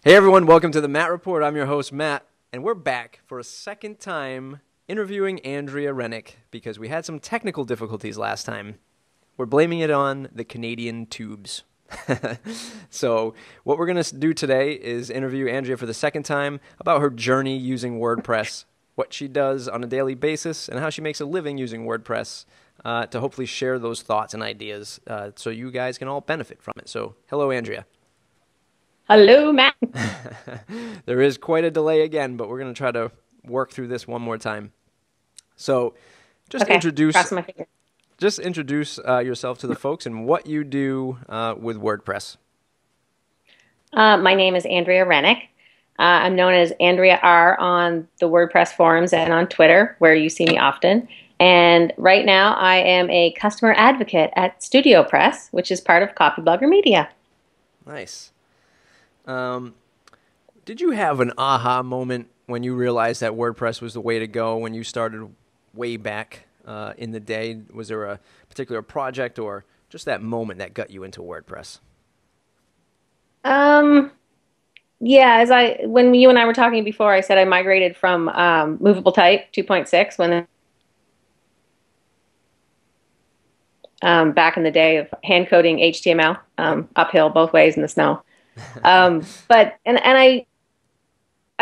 Hey everyone, welcome to the Matt Report. I'm your host, Matt, and we're back for a second time interviewing Andrea Rennick because we had some technical difficulties last time. We're blaming it on the Canadian tubes. So what we're going to do today is interview Andrea for the second time about her journey using WordPress, what she does on a daily basis, and how she makes a living using WordPress to hopefully share those thoughts and ideas so you guys can all benefit from it. So hello, Andrea. Hello, Matt. There is quite a delay again, but we're going to try to work through this one more time. So just Okay, introduce cross my fingers. yourself to the folks and what you do with WordPress. My name is Andrea Rennick. I'm known as Andrea R on the WordPress forums and on Twitter, where you see me often. And right now, I am a customer advocate at StudioPress, which is part of Copyblogger Media. Nice. Did you have an aha moment when you realized that WordPress was the way to go when you started way back in the day? Was there a particular project or just that moment that got you into WordPress? Um, yeah, when you and I were talking before, I said I migrated from movable type 2.6 when back in the day of hand coding HTML uphill both ways in the snow. But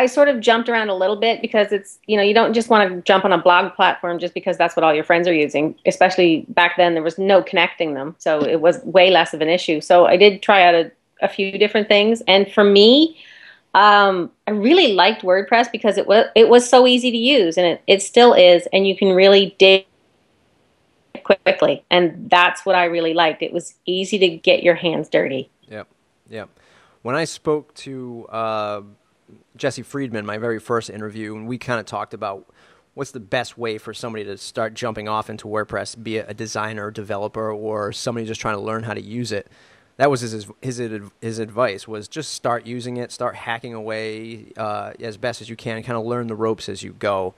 I sort of jumped around a little bit because you don't just want to jump on a blog platform just because that's what all your friends are using. Especially back then, there was no connecting them, so it was way less of an issue. So I did try out a few different things, and for me, I really liked WordPress because it was so easy to use, and it still is, and you can really dig quickly, and that's what I really liked. It was easy to get your hands dirty. Yep, yep. When I spoke to Jesse Friedman, my very first interview, and we kind of talked about what's the best way for somebody to start jumping off into WordPress, be it a designer, developer, or somebody just trying to learn how to use it. That was his advice, was just start using it, start hacking away as best as you can, kind of learn the ropes as you go.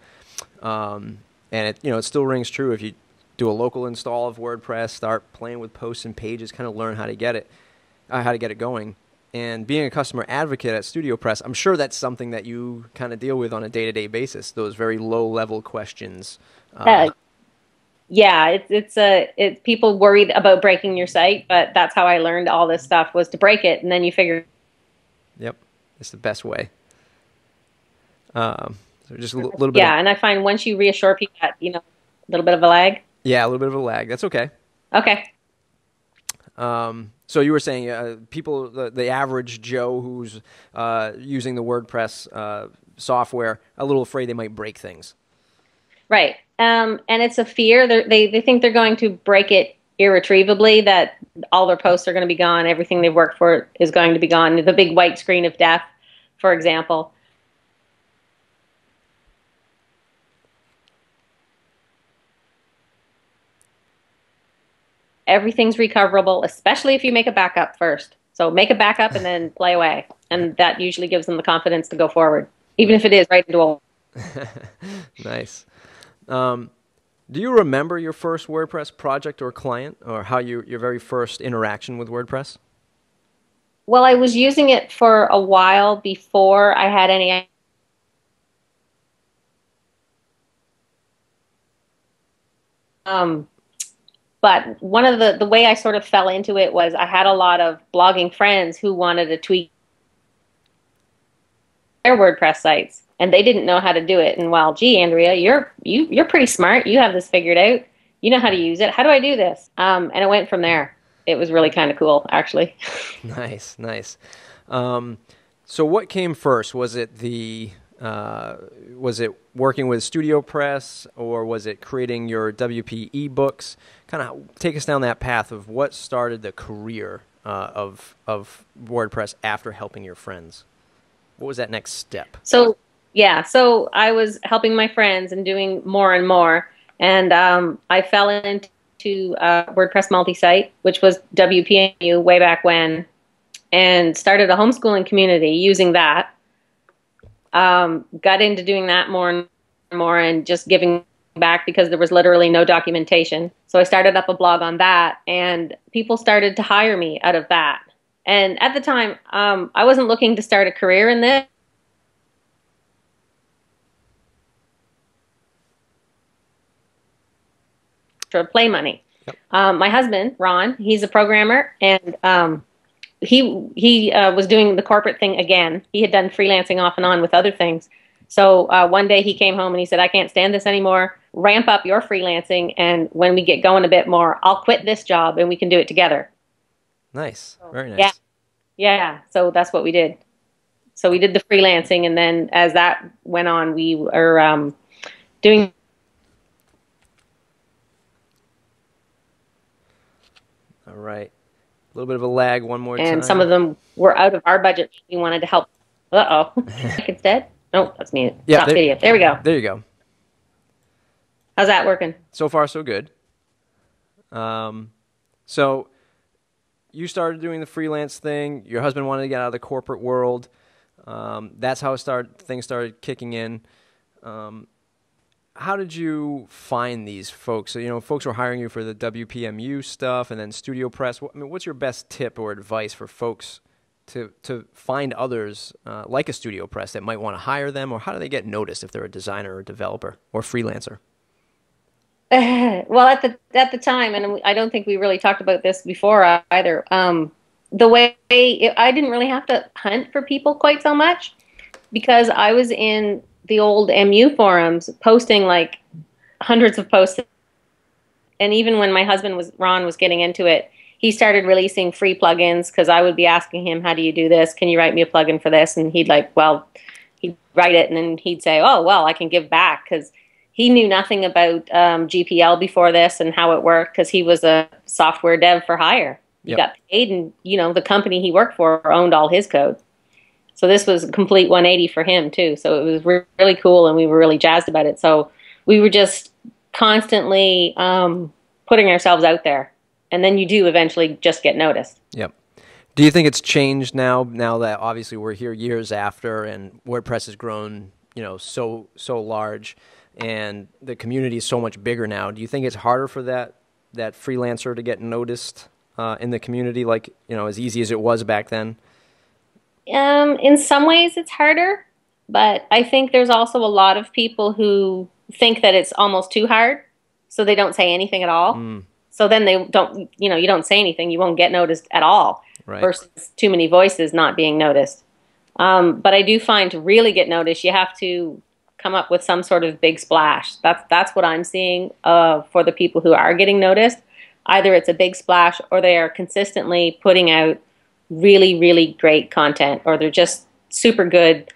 And it still rings true if you do a local install of WordPress, start playing with posts and pages, kind of learn how to get it going. And being a customer advocate at StudioPress, I'm sure that's something that you kind of deal with on a day-to-day basis, those very low-level questions. Uh, yeah, it's people worried about breaking your site, but that's how I learned all this stuff was to break it, and then you figure. Yep, it's the best way. So just a little bit of... Yeah, and I find once you reassure people that, a little bit of a lag. Yeah, a little bit of a lag. That's okay. Okay. So you were saying people, the average Joe who's using the WordPress software, a little afraid they might break things. Right. And it's a fear. They think they're going to break it irretrievably, that all their posts are going to be gone, everything they've worked for is going to be gone. The big white screen of death, for example. Everything's recoverable, especially if you make a backup first. So make a backup and then play away. And that usually gives them the confidence to go forward, even if it is right into a... Nice. Do you remember your first WordPress project or client, or how your very first interaction with WordPress? Well, I was using it for a while before I had any... But one of the way I sort of fell into it was I had a lot of blogging friends who wanted to tweak their WordPress sites, and they didn't know how to do it. And well, gee, Andrea, you're pretty smart. You have this figured out. You know how to use it. How do I do this? And it went from there. It was really kind of cool, actually. Nice, nice. So what came first? Was it was it working with StudioPress, or was it creating your WP ebooks? Kind of take us down that path of what started the career of WordPress after helping your friends. What was that next step? So I was helping my friends and doing more and more, and I fell into WordPress multi-site, which was WPMU way back when, and started a homeschooling community using that. Got into doing that more and more and just giving back because there was literally no documentation. So I started up a blog on that, and people started to hire me out of that. And at the time, I wasn't looking to start a career in this to play money. Yep. My husband, Ron, he's a programmer, and he was doing the corporate thing again. He had done freelancing off and on with other things. So one day he came home and he said, I can't stand this anymore. Ramp up your freelancing, and when we get going a bit more, I'll quit this job and we can do it together. Nice. Very nice. Yeah. Yeah. So that's what we did. So we did the freelancing, and then as that went on, we were doing. All right. A little bit of a lag one more time. And some of them were out of our budget. We wanted to help. Uh-oh. Instead? No, that's me. Yeah, Stop video. There we go. There you go. How's that working? So far, so good. So you started doing the freelance thing. Your husband wanted to get out of the corporate world. That's how things started kicking in. How did you find these folks? So, you know, folks were hiring you for the WPMU stuff and then StudioPress. I mean, what's your best tip or advice for folks to find others like a StudioPress that might want to hire them, or how do they get noticed if they're a designer or developer or freelancer? Well, at the time, and I don't think we really talked about this before either. The way I didn't really have to hunt for people quite so much, because I was in the old MU forums posting like hundreds of posts, and even when my husband Ron was getting into it, he started releasing free plugins, because I would be asking him, how do you do this? Can you write me a plugin for this? And he'd write it, and then he'd say, oh, well, I can give back, because he knew nothing about GPL before this and how it worked, because he was a software dev for hire. He got paid, and the company he worked for owned all his code. So this was a complete 180 for him too. So it was really cool, and we were really jazzed about it. So we were just constantly putting ourselves out there, and then you do eventually just get noticed. Yep. Do you think it's changed now that obviously we're here years after and WordPress has grown, so large, and the community is so much bigger now? Do you think it's harder for that freelancer to get noticed in the community, as easy as it was back then? In some ways it's harder, but I think there's also a lot of people who think that it's almost too hard, so they don't say anything at all. So then they don't, you don't say anything, you won't get noticed at all, right, versus too many voices not being noticed. But I do find to really get noticed, you have to come up with some sort of big splash. That's what I'm seeing for the people who are getting noticed. Either it's a big splash, or they are consistently putting out really, really great content, or they're just super good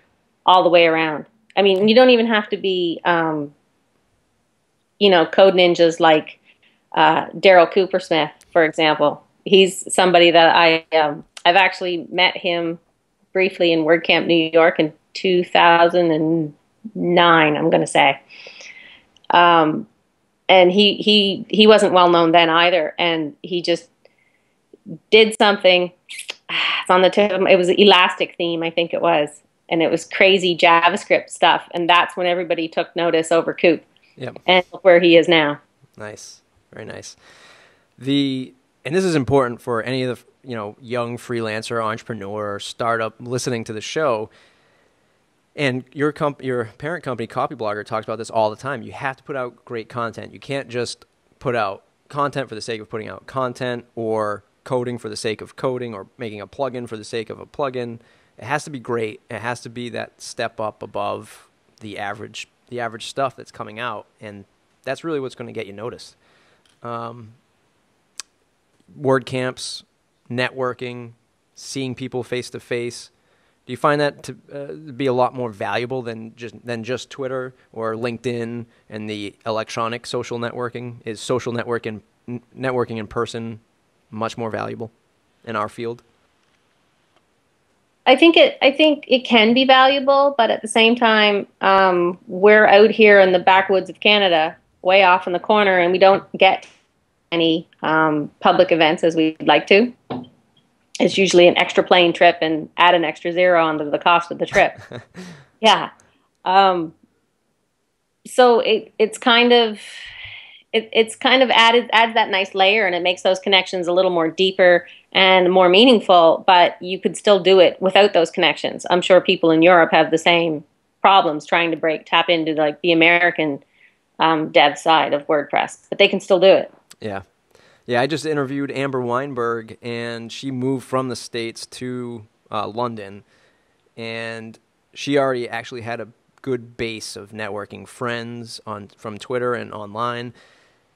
all the way around. I mean, you don't even have to be, code ninjas like Daryl Coopersmith, for example. He's somebody that I've actually met him briefly in WordCamp New York in 2009, I'm going to say. And he wasn't well known then either, and he just did something. It's on the tip. It was an Elastic theme, I think it was, and it was crazy JavaScript stuff, and that's when everybody took notice over Coop. Yep. And where he is now. Nice, very nice. And this is important for any of the young freelancer, entrepreneur, startup listening to the show. And your parent company, Copyblogger, talks about this all the time. You have to put out great content. You can't just put out content for the sake of putting out content, or coding for the sake of coding, or making a plugin for the sake of a plugin. It has to be great. It has to be that step up above the average stuff that's coming out, and that's really what's going to get you noticed. WordCamps, networking, seeing people face to face. Do you find that to be a lot more valuable than just Twitter or LinkedIn and the electronic social networking? Is social networking in person much more valuable in our field? I think it can be valuable, but at the same time, we're out here in the backwoods of Canada, way off in the corner, and we don't get any public events as we'd like to. It's usually an extra plane trip and add an extra zero onto the cost of the trip. Yeah. So it's kind of it's kind of adds that nice layer, and it makes those connections a little more deeper and more meaningful, but you could still do it without those connections. I'm sure people in Europe have the same problems trying to tap into like the American dev side of WordPress, but they can still do it. Yeah. Yeah, I just interviewed Amber Weinberg, and she moved from the States to London, and she already actually had a good base of networking friends from Twitter and online.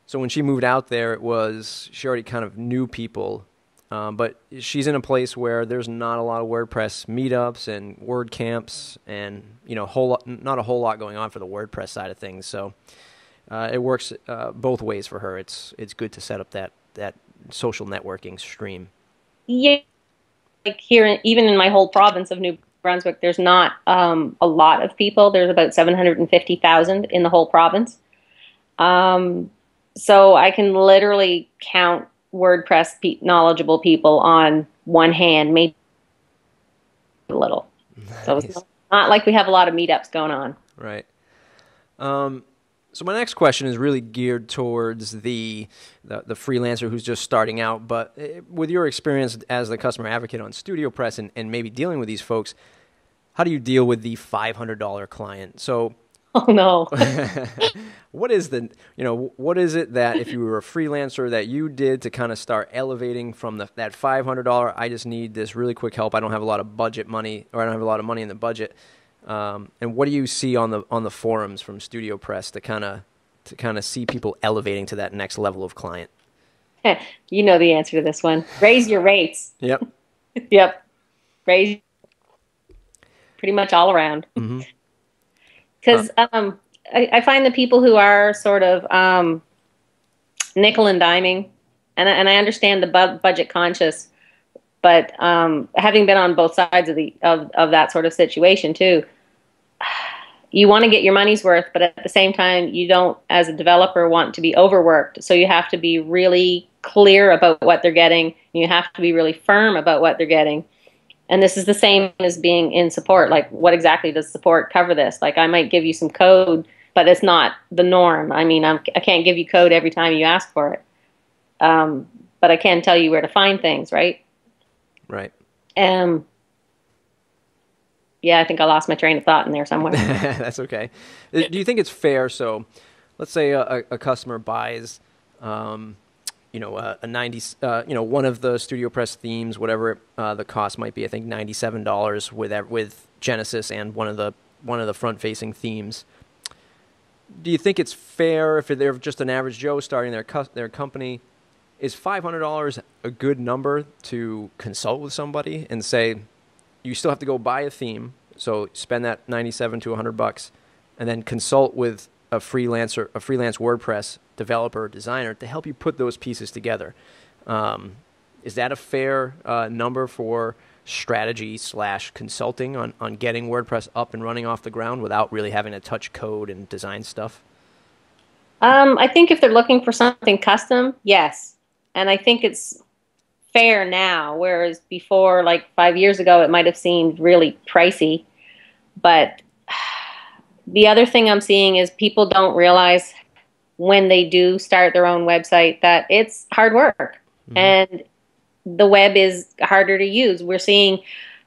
So when she moved out there, she already kind of knew people, but she's in a place where there's not a lot of WordPress meetups and WordCamps, and not a whole lot going on for the WordPress side of things. So it works both ways for her. It's good to set up that social networking stream. Yeah, like here, even in my whole province of New Brunswick, there's not a lot of people. There's about 750,000 in the whole province. So I can literally count WordPress knowledgeable people on one hand, maybe a little. Nice. So it's not like we have a lot of meetups going on. Right. So my next question is really geared towards the freelancer who's just starting out. But with your experience as the customer advocate on StudioPress and maybe dealing with these folks, how do you deal with the $500 client? So, oh no, what is it that if you were a freelancer that you did to kind of start elevating from that $500? I just need this really quick help. I don't have a lot of budget money, or I don't have a lot of money in the budget. And what do you see on the forums from StudioPress to kind of see people elevating to that next level of client? You know the answer to this one. Raise your rates. Yep. Yep. Raise pretty much all around. Because I find the people who are sort of nickel and diming, and I understand the budget conscious, but having been on both sides of that sort of situation too, you want to get your money's worth, but at the same time, you don't, as a developer, want to be overworked. So you have to be really clear about what they're getting. And you have to be really firm about what they're getting. And this is the same as being in support. Like, what exactly does support cover this? Like, I might give you some code, but it's not the norm. I mean, I can't give you code every time you ask for it. But I can tell you where to find things, right? Right. Yeah, I think I lost my train of thought in there somewhere. That's okay. Do you think it's fair? So let's say a customer buys, a 90, one of the StudioPress themes, whatever the cost might be. I think $97 with Genesis and one of the front-facing themes. Do you think it's fair if they're just an average Joe starting their company? Is $500 a good number to consult with somebody and say, you still have to go buy a theme, so spend that $97 to $100, and then consult with a freelance WordPress developer or designer to help you put those pieces together? Is that a fair number for strategy/consulting on getting WordPress up and running off the ground without really having to touch code and design stuff? I think if they're looking for something custom, yes. And I think it's fair now, whereas before, like 5 years ago, it might have seemed really pricey. But the other thing I'm seeing is people don't realize when they do start their own website that it's hard work. Mm-hmm. And the web is harder to use. We're seeing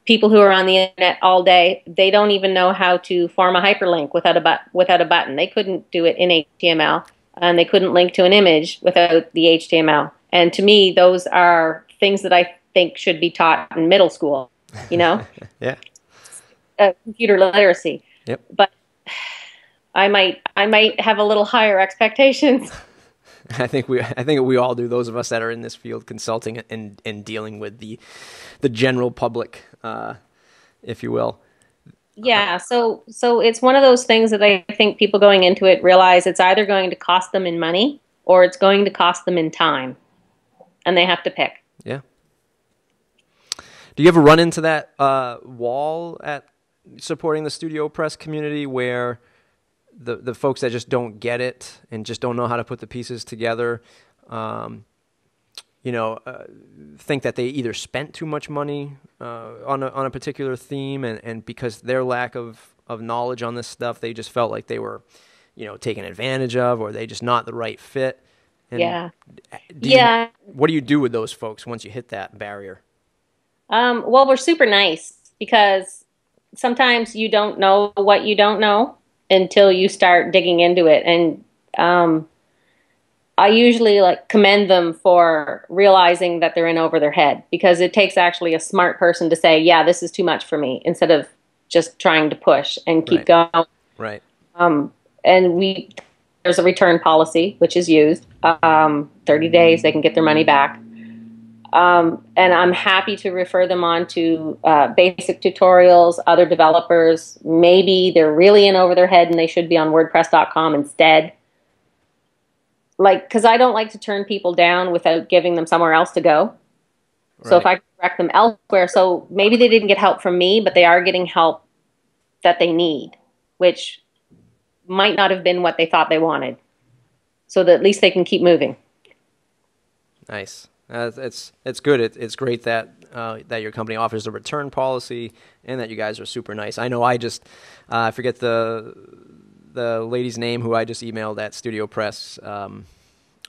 people who are on the internet all day, they don't even know how to form a hyperlink without a button. They couldn't do it in HTML, and they couldn't link to an image without the HTML. And to me, those are things that I think should be taught in middle school, Yeah. Computer literacy. Yep. But I might have a little higher expectations. I think we all do. Those of us that are in this field, consulting and dealing with the general public, if you will. Yeah. So it's one of those things that I think people going into it realize it's either going to cost them in money or it's going to cost them in time, and they have to pick. Yeah. Do you ever run into that wall at supporting the StudioPress community where the folks that just don't get it and just don't know how to put the pieces together, think that they either spent too much money on a particular theme, and because their lack of knowledge on this stuff, they just felt like they were taken advantage of, or are they just not the right fit? And Yeah. Yeah. what do you do with those folks once you hit that barrier? Well, we're super nice because sometimes you don't know what you don't know until you start digging into it. And I usually commend them for realizing that they're in over their head, because it takes actually a smart person to say, yeah, this is too much for me, instead of just trying to push and keep going. Right. And there's a return policy, which is used. 30 days, they can get their money back. And I'm happy to refer them on to basic tutorials, other developers. Maybe they're really in over their head and they should be on WordPress.com instead. Because I don't like to turn people down without giving them somewhere else to go. Right. So if I direct them elsewhere, so maybe they didn't get help from me, but they are getting help that they need, which might not have been what they thought they wanted. So that at least they can keep moving. Nice. It's good. It's great that that your company offers a return policy, and that you guys are super nice. I know I forget the lady's name who I just emailed at StudioPress,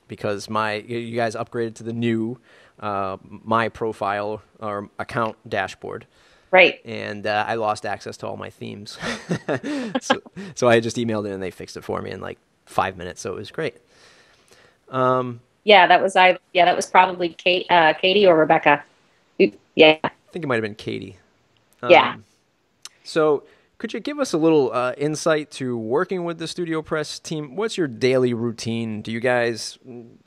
because you guys upgraded to the new my profile or account dashboard. Right. And I lost access to all my themes. so I just emailed it and they fixed it for me in like 5 minutes. So it was great. Yeah, that was probably Katie or Rebecca. Yeah. I think it might have been Katie. Yeah. So could you give us a little insight to working with the StudioPress team? What's your daily routine? Do you guys,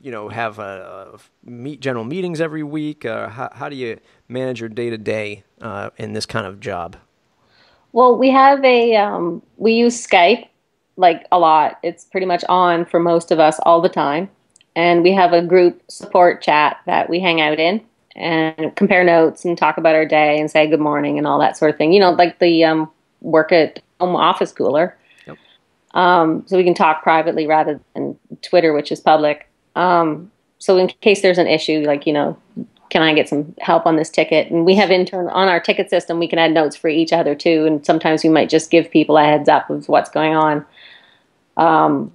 have general meetings every week? How do you manage your day-to-day in this kind of job? Well, we have we use Skype a lot. It's pretty much on for most of us all the time. And we have a group support chat that we hang out in and compare notes and talk about our day and say good morning and all that sort of thing. Like the work at home office cooler. Yep. So we can talk privately rather than Twitter, which is public. So in case there's an issue, can I get some help on this ticket? And we have on our ticket system, we can add notes for each other too. And sometimes we might just give people a heads up of what's going on.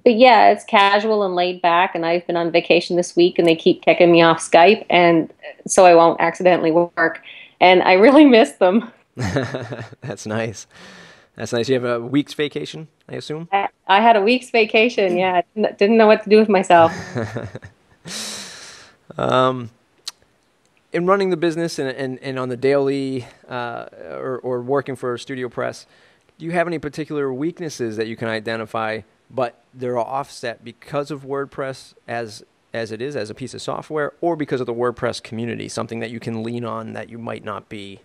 But yeah, it's casual and laid back, and I've been on vacation this week, and they keep kicking me off Skype, and so I won't accidentally work. And I really miss them. That's nice. That's nice. You have a week's vacation, I assume? I had a week's vacation, yeah. Didn't know what to do with myself. In running the business and on the daily or working for StudioPress, do you have any particular weaknesses that you can identify, but they're offset because of WordPress as it is, as a piece of software, or because of the WordPress community, something that you can lean on that you might not be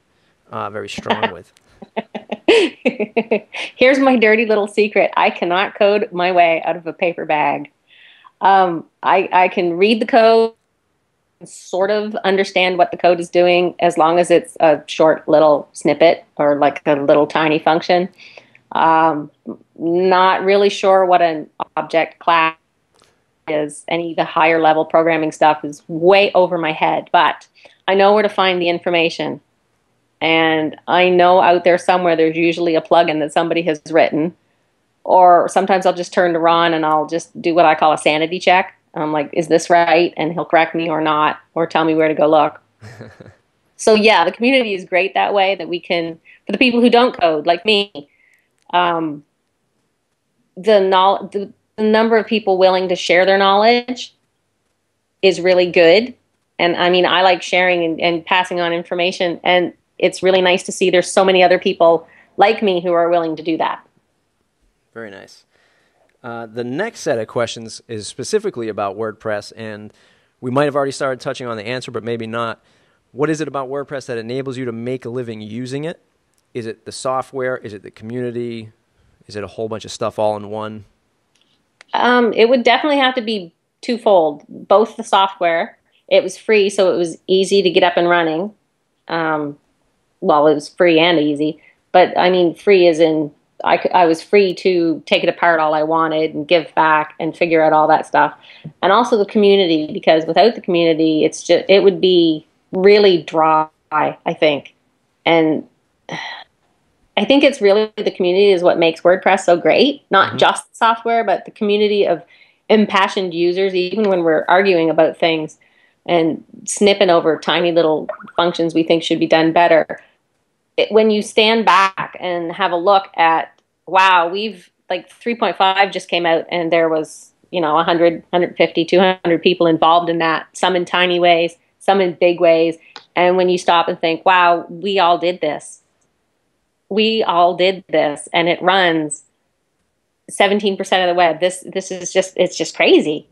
very strong with? Here's my dirty little secret. I cannot code my way out of a paper bag. I can read the code, sort of understand what the code is doing, as long as it's a short little snippet or like a little tiny function. Not really sure what an object class is. Any of the higher level programming stuff is way over my head, but I know where to find the information. And I know out there somewhere there's usually a plugin that somebody has written. Or sometimes I'll just turn to Ron and I'll just do what I call a sanity check. I'm like, is this right? And he'll correct me or not, or tell me where to go look. So yeah, the community is great that way, that we can, for the people who don't code, like me, the number of people willing to share their knowledge is really good. And I mean, I like sharing and passing on information, and it's really nice to see there's so many other people like me who are willing to do that. Very nice. The next set of questions is specifically about WordPress, and we might have already started touching on the answer, but maybe not. What is it about WordPress that enables you to make a living using it? Is it the software? Is it the community? Is it a whole bunch of stuff all in one? It would definitely have to be twofold. Both the software. It was free, so it was easy to get up and running. Well, it was free and easy, but I mean free as in I was free to take it apart all I wanted and give back and figure out all that stuff. And also the community, because without the community, it would be really dry, I think. And I think it's really the community is what makes WordPress so great. Not just software, but the community of impassioned users, even when we're arguing about things and snipping over tiny little functions we think should be done better. When you stand back and have a look at, wow, we've like 3.5 just came out and there was, 100, 150, 200 people involved in that, some in tiny ways, some in big ways. And when you stop and think, wow, we all did this. We all did this, and it runs 17% of the web. This is just, it's just crazy.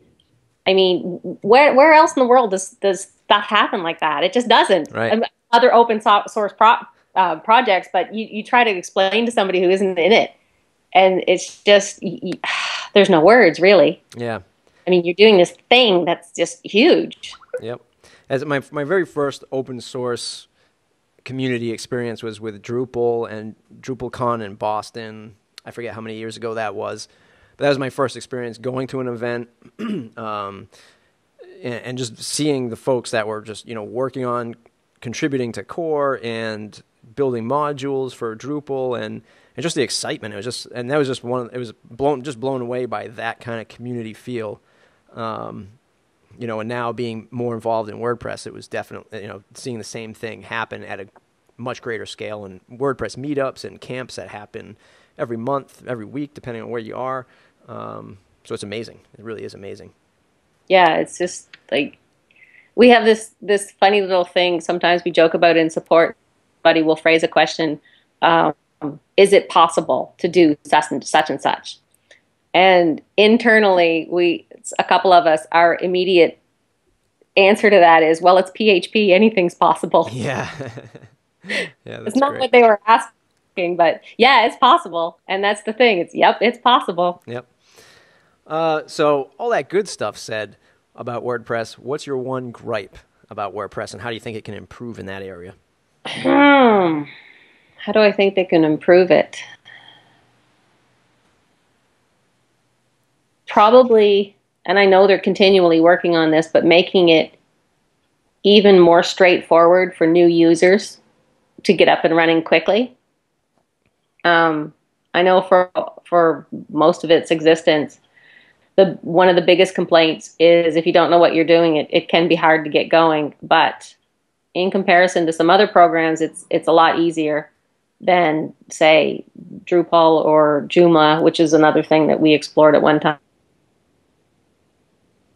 I mean, where else in the world does stuff happen like that? It just doesn't. Right. Other open source projects, but you try to explain to somebody who isn't in it, and it's just there's no words really. Yeah. I mean, you're doing this thing that's just huge. Yep. As my very first open source community experience was with Drupal and DrupalCon in Boston. I forget how many years ago that was. But that was my first experience going to an event and just seeing the folks that were just, working on contributing to core and building modules for Drupal and just the excitement. It was just, and that was just it was blown away by that kind of community feel. And now being more involved in WordPress, it was definitely, seeing the same thing happen at a much greater scale, and WordPress meetups and camps that happen every month, every week, depending on where you are. So it's amazing. It really is amazing. Yeah, it's just like we have this funny little thing. Sometimes we joke about it in support. Somebody will phrase a question, is it possible to do such and such? And internally, a couple of us, our immediate answer to that is, well, it's PHP. Anything's possible. Yeah. Yeah, it's not great. What they were asking, but yeah, it's possible. And that's the thing. It's possible. Yep. So all that good stuff said about WordPress, what's your one gripe about WordPress, and how do you think it can improve in that area? How do I think they can improve it? Probably, and I know they're continually working on this, but making it even more straightforward for new users to get up and running quickly. I know for most of its existence, one of the biggest complaints is if you don't know what you're doing, it can be hard to get going. But in comparison to some other programs, it's a lot easier than, say, Drupal or Joomla, which is another thing that we explored at one time.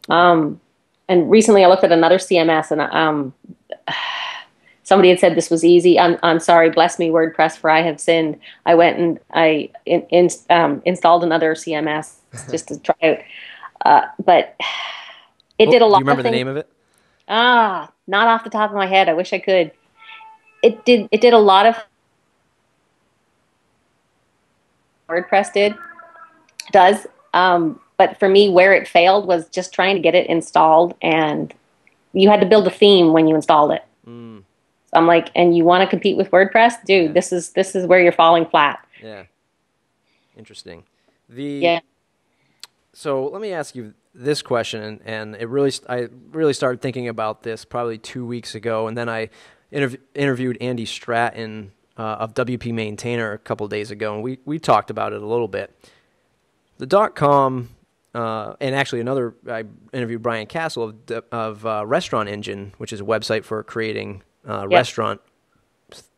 And recently I looked at another CMS, and somebody had said this was easy. I'm sorry, bless me, WordPress, for I have sinned. I went and I installed another CMS just to try out. But it did a lot of things. Do you remember the name of it? Not off the top of my head. I wish I could. It did a lot of WordPress does. But for me, where it failed was just trying to get it installed, and you had to build a theme when you installed it. So I'm like, and you want to compete with WordPress? Dude, yeah. This is where you're falling flat. Yeah. Interesting. Yeah. So let me ask you this question, and I really started thinking about this probably 2 weeks ago, and then I interviewed Andy Stratton of WP Maintainer a couple days ago, and we talked about it a little bit. The .com, and actually I interviewed Brian Castle of Restaurant Engine, which is a website for creating restaurant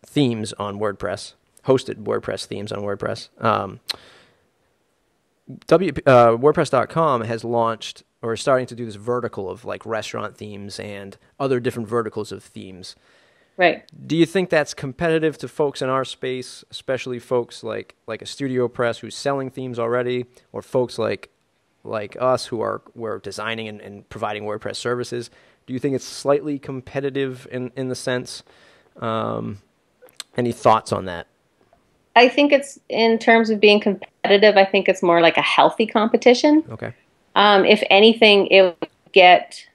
themes on WordPress, hosted WordPress themes on WordPress. WordPress.com has launched or is starting to do this vertical of like restaurant themes and other different verticals of themes. Right. Do you think that's competitive to folks in our space, especially folks like a StudioPress who's selling themes already, or folks like us we're designing and providing WordPress services? Do you think it's slightly competitive in the sense? Any thoughts on that? I think it's, in terms of being competitive, I think it's more like a healthy competition. Okay. If anything, it would get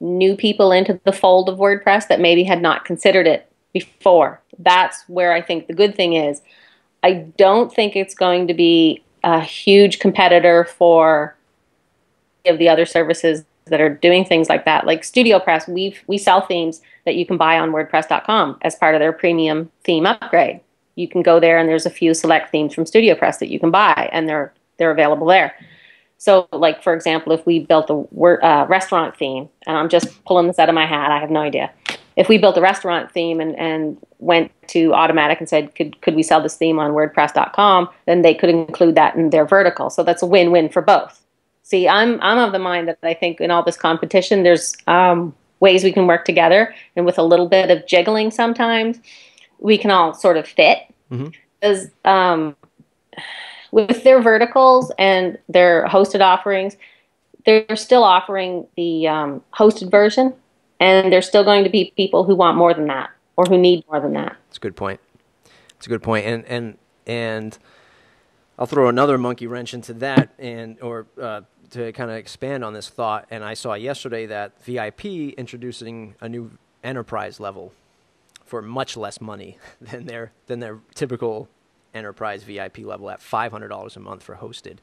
new people into the fold of WordPress that maybe had not considered it before. That's where I think the good thing is. I don't think it's going to be a huge competitor for of the other services that are doing things like that. Like StudioPress, we sell themes that you can buy on WordPress.com as part of their premium theme upgrade. you can go there and there's a few select themes from StudioPress that you can buy, and they're available there. So, like, for example, if we built a restaurant theme, and I'm just pulling this out of my hat, I have no idea. If we built a restaurant theme and went to Automatic and said, could we sell this theme on WordPress.com, then they could include that in their vertical. So that's a win-win for both. See, I'm of the mind that I think in all this competition, there's ways we can work together, and with a little bit of jiggling sometimes, we can all sort of fit. Because with their verticals and their hosted offerings, they're still offering the hosted version, and there's still going to be people who want more than that or who need more than that. That's a good point. It's a good point. And I'll throw another monkey wrench into that, to kind of expand on this thought. And I saw yesterday that VIP introducing a new enterprise level for much less money than their typical enterprise VIP level at $500 a month for hosted.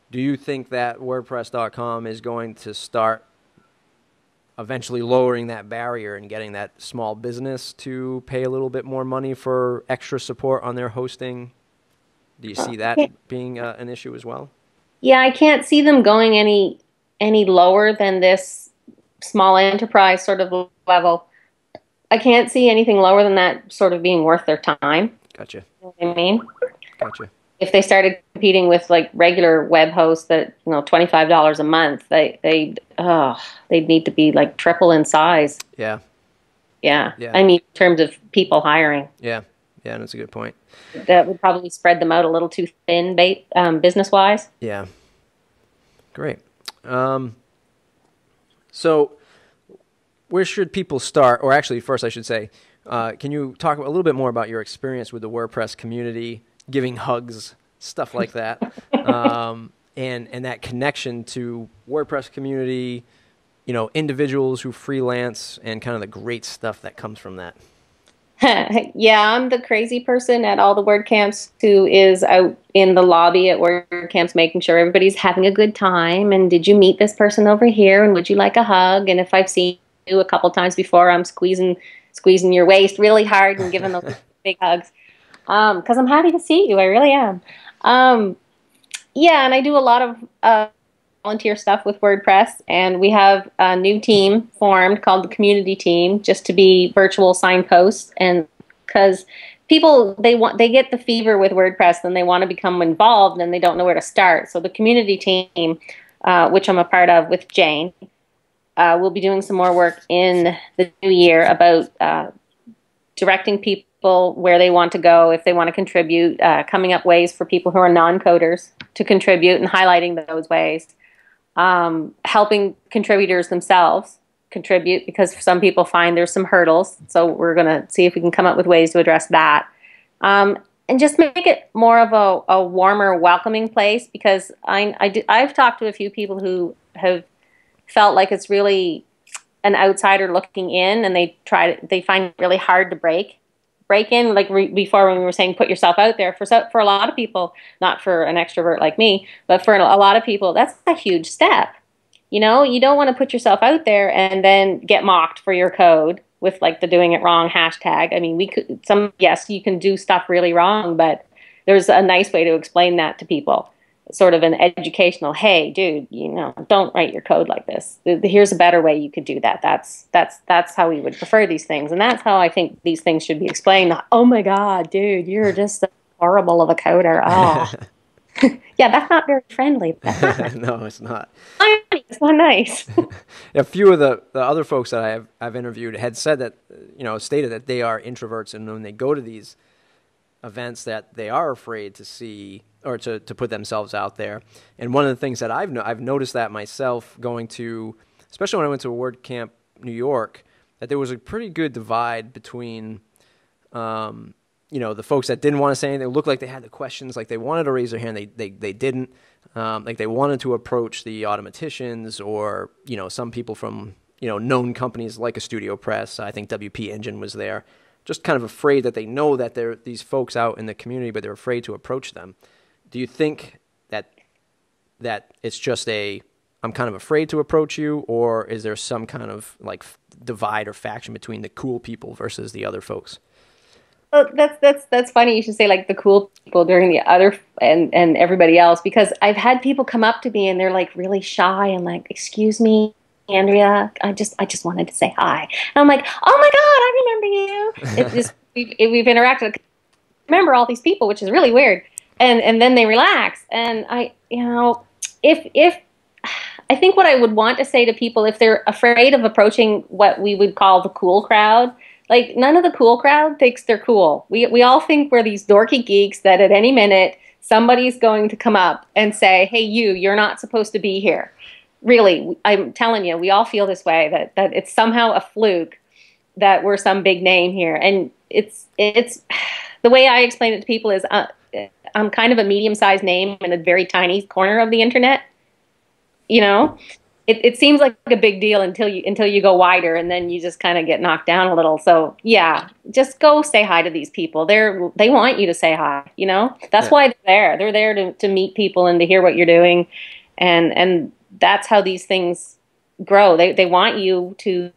Do you think that WordPress.com is going to start eventually lowering that barrier and getting that small business to pay a little bit more money for extra support on their hosting? Do you see that being an issue as well? Yeah, I can't see them going any lower than this small enterprise sort of level. I can't see anything lower than that sort of being worth their time. Gotcha. You know what I mean? Gotcha. If they started competing with like regular web hosts that, $25 a month, they'd need to be like triple in size. Yeah. Yeah. I mean, in terms of people hiring. Yeah. Yeah, that's a good point. That would probably spread them out a little too thin, business-wise. Yeah. Great. So where should people start? Or actually, first I should say, can you talk a little bit more about your experience with the WordPress community, giving hugs, stuff like that, and that connection to WordPress community, individuals who freelance, and kind of the great stuff that comes from that? Yeah, I'm the crazy person at all the WordCamps who is out in the lobby at WordCamps making sure everybody's having a good time. And did you meet this person over here? And would you like a hug? And if I've seen you a couple times before, I'm squeezing your waist really hard and giving those big hugs. Because I'm happy to see you. I really am. Yeah, and I do a lot of volunteer stuff with WordPress, and we have a new team formed called the community team, just to be virtual signposts. And because people, they get the fever with WordPress and they want to become involved and they don't know where to start. So the community team, which I'm a part of with Jane, will be doing some more work in the new year about directing people where they want to go, if they want to contribute, coming up ways for people who are non-coders to contribute and highlighting those ways. Helping contributors themselves contribute, because some people find there's some hurdles. So we're going to see if we can come up with ways to address that. And just make it more of a warmer, welcoming place, because I've talked to a few people who have felt like it's really an outsider looking in, and they find it really hard to break in, like before when we were saying put yourself out there. For a lot of people, not for an extrovert like me, but for a lot of people, that's a huge step. You don't want to put yourself out there and then get mocked for your code with like the doing it wrong hashtag. I mean, yes, you can do stuff really wrong, but there's a nice way to explain that to people. Sort of an educational, hey, dude, don't write your code like this. Here's a better way you could do that. That's how we would prefer these things. And that's how I think these things should be explained. Not, oh my God, dude, you're just so horrible of a coder. Oh. Yeah, that's not very friendly. No, it's not. It's not nice. A few of the other folks that I've interviewed had said that, stated that they are introverts, and when they go to these events that they are afraid to see or to put themselves out there. And one of the things that I've noticed that myself going to, especially when I went to WordCamp New York, that there was a pretty good divide between, the folks that didn't want to say anything. It looked like they had the questions, like they wanted to raise their hand, they didn't. Like they wanted to approach the automaticians or, some people from, known companies like a StudioPress. I think WP Engine was there. Just kind of afraid that they know that there are these folks out in the community, but they're afraid to approach them. Do you think that it's just I'm kind of afraid to approach you, or is there some kind of like divide or faction between the cool people versus the other folks? Oh, that's funny. You should say like the cool people during the other and everybody else, because I've had people come up to me and they're like really shy and like, "Excuse me, Andrea, I just wanted to say hi." And I'm like, "Oh my God, I remember you." It's just we've interacted. I remember all these people, which is really weird. And then they relax, and if I think what I would want to say to people if they're afraid of approaching what we would call the cool crowd, like none of the cool crowd thinks they're cool. We all think we're these dorky geeks that at any minute somebody's going to come up and say, "Hey, you're not supposed to be here." Really, I'm telling you, we all feel this way, that it's somehow a fluke that we're some big name here. And it's the way I explain it to people is I'm kind of a medium-sized name in a very tiny corner of the internet. You know, it seems like a big deal until you go wider, and then you just kind of get knocked down a little. So yeah, just go say hi to these people. They want you to say hi. You know, that's why they're there. They're there to meet people and to hear what you're doing, and that's how these things grow. They want you to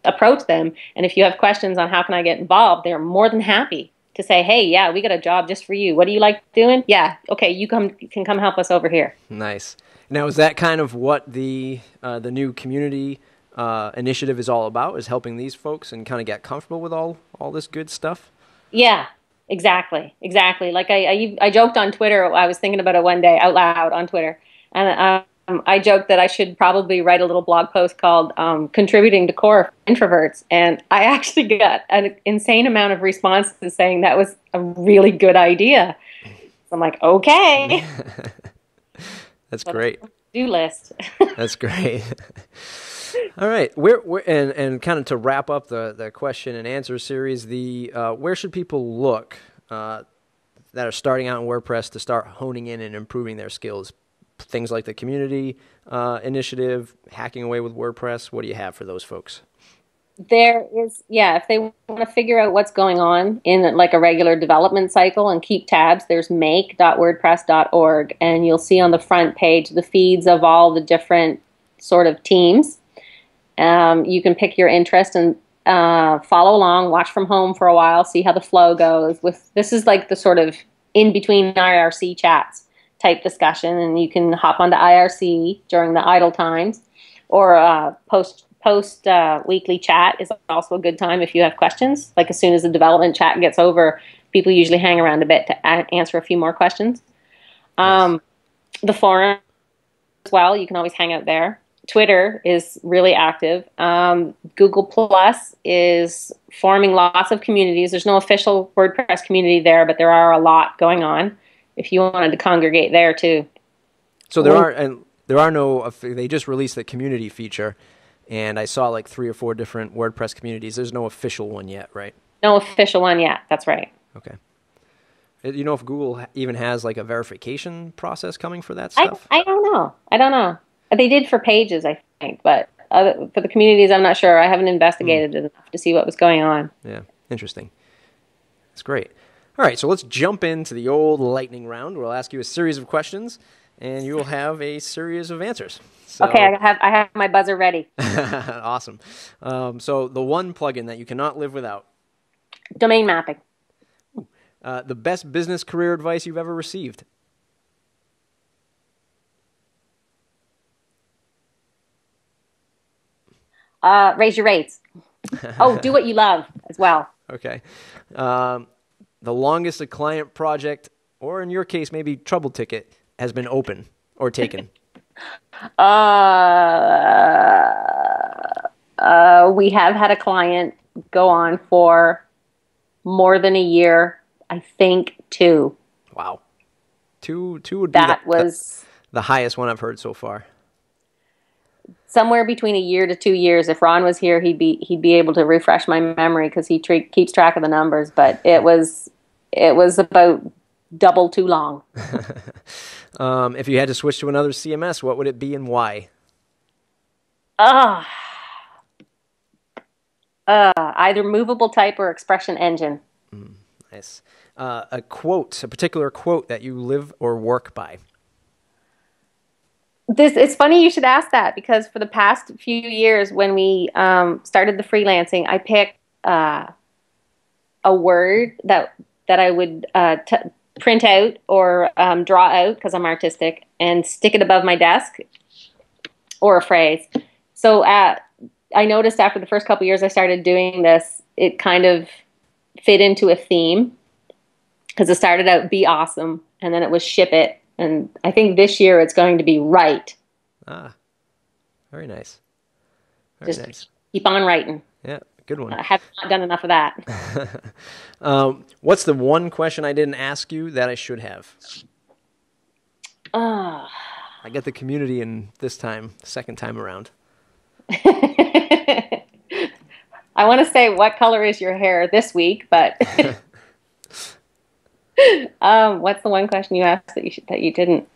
approach them, and if you have questions on how can I get involved, they're more than happy to say, "Hey, yeah, we got a job just for you. What do you like doing? Yeah, okay, you can come help us over here." Nice. Now, is that kind of what the new community initiative is all about? Is helping these folks and kind of get comfortable with all this good stuff? Yeah, exactly. Like I joked on Twitter. I was thinking about it one day out loud on Twitter, and I joked that I should probably write a little blog post called "Contributing to Core Introverts," and I actually got an insane amount of responses saying that was a really good idea. So I'm like, okay. That's great. Do list. That's great. All right. And kind of to wrap up the question and answer series, where should people look that are starting out in WordPress to start honing in and improving their skills? Things like the community initiative, hacking away with WordPress. What do you have for those folks? There is, yeah, if they want to figure out what's going on in like a regular development cycle and keep tabs, there's make.wordpress.org, and you'll see on the front page the feeds of all the different sort of teams. You can pick your interest and follow along, watch from home for a while, see how the flow goes. This is like the sort of in between IRC chats type discussion, and you can hop onto IRC during the idle times, or post weekly chat is also a good time if you have questions. Like as soon as the development chat gets over, people usually hang around a bit to answer a few more questions. Nice. The forum as well, you can always hang out there. Twitter is really active. Google Plus is forming lots of communities. There's no official WordPress community there, but there are a lot going on if you wanted to congregate there too. So they just released the community feature. And I saw like 3 or 4 different WordPress communities. There's no official one yet, right? No official one yet. That's right. Okay. You know if Google even has like a verification process coming for that stuff? I don't know. They did for pages, I think, but for the communities, I'm not sure. I haven't investigated it enough to see what was going on. Yeah, interesting. That's great. All right, so let's jump into the old lightning round. We'll ask you a series of questions, and you will have a series of answers. So, okay, I have my buzzer ready. Awesome. So the one plugin that you cannot live without. Domain mapping. The best business career advice you've ever received. Raise your rates. Oh, do what you love as well. Okay. The longest a client project, or in your case, maybe trouble ticket, has been open or taken. We have had a client go on for more than a year. I think 2. Wow. 2 would be the highest one I've heard so far. Somewhere between a year to 2 years. If Ron was here, he'd be able to refresh my memory because he keeps track of the numbers. But it was about double too long. If you had to switch to another CMS, what would it be and why? Either movable type or expression engine. Nice. A particular quote that you live or work by. It's funny you should ask that, because for the past few years when we started the freelancing, I picked a word that I would print out or draw out because I'm artistic and stick it above my desk, or a phrase. So I noticed after the first couple years I started doing this, it kind of fit into a theme, because it started out be awesome, and then it was ship it. And I think this year it's going to be write. Ah, very nice. Very nice. Keep on writing. Yeah, good one. I have not done enough of that. What's the one question I didn't ask you that I should have? I got the community in this time, second time around. I want to say, what color is your hair this week? But what's the one question you asked that you didn't?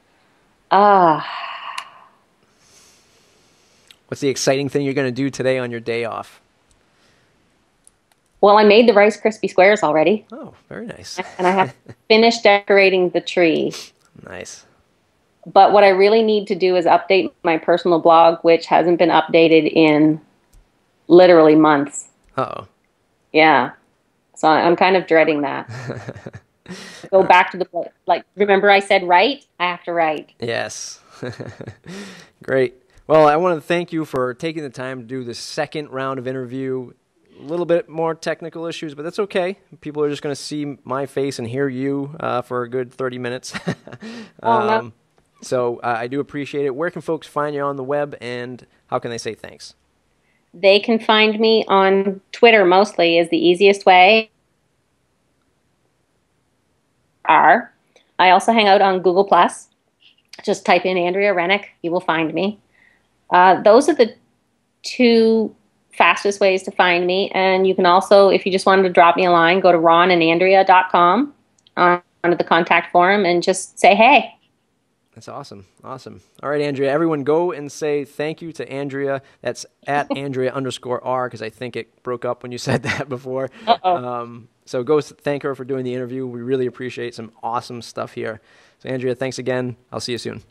What's the exciting thing you're going to do today on your day off? Well, I made the Rice Krispie squares already. Oh, very nice. And I have finished decorating the tree. Nice. But what I really need to do is update my personal blog, which hasn't been updated in literally months. Uh-oh. Yeah. So I'm kind of dreading that. Go back to the, like, remember I said write? I have to write. Yes. Great. Well, I want to thank you for taking the time to do the second round of interview. A little bit more technical issues, but that's okay. People are just going to see my face and hear you for a good 30 minutes. No. So I do appreciate it. Where can folks find you on the web, and how can they say thanks? They can find me on Twitter mostly, is the easiest way. I also hang out on Google+. Just type in Andrea Rennick. You will find me. Those are the two fastest ways to find me. And you can also, if you just wanted to drop me a line, go to ronandandrea.com under the contact form and just say hey. That's awesome. Awesome. All right, Andrea, everyone go and say thank you to Andrea. That's at Andrea_R, because I think it broke up when you said that before. So go thank her for doing the interview. We really appreciate some awesome stuff here. So, Andrea, thanks again. I'll see you soon.